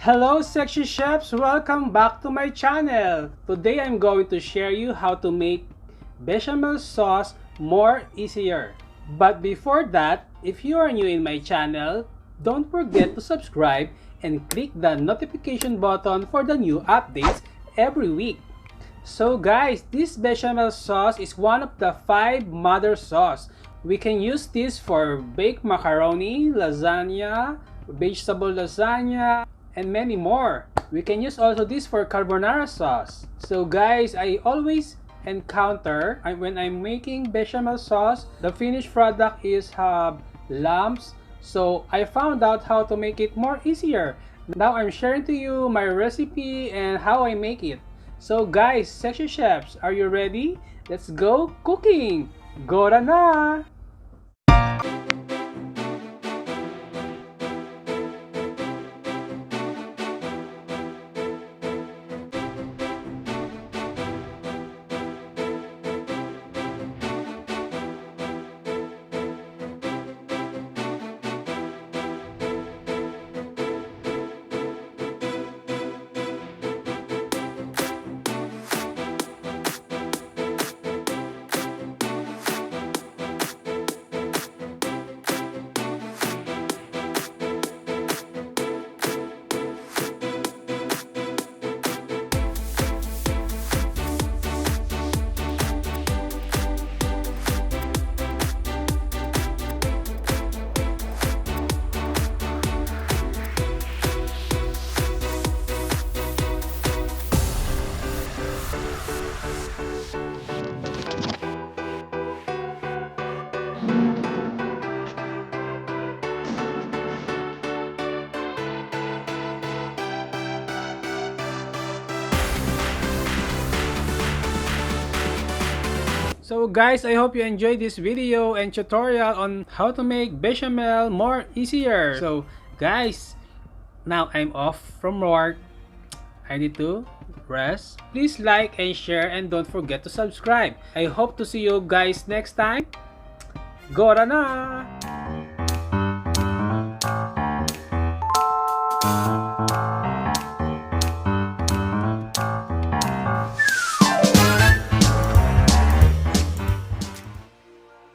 Hello sexy chefs, welcome back to my channel. Today I'm going to share you how to make bechamel sauce more easier. But before that, if you are new in my channel, don't forget to subscribe and click the notification button for the new updates every week. So guys, this bechamel sauce is one of the 5 mother sauce. We can use this for baked macaroni, lasagna, vegetable lasagna, and many more. We can use also this for carbonara sauce. So guys, I always encounter when I'm making bechamel sauce, the finished product is have lumps. So I found out how to make it more easier. Now I'm sharing to you my recipe and how I make it. So guys, sexy chefs, are you ready? Let's go cooking! Gora na! So guys, I hope you enjoyed this video and tutorial on how to make bechamel more easier. So guys, now I'm off from work. I need to rest. Please like and share and don't forget to subscribe. I hope to see you guys next time. Gora na!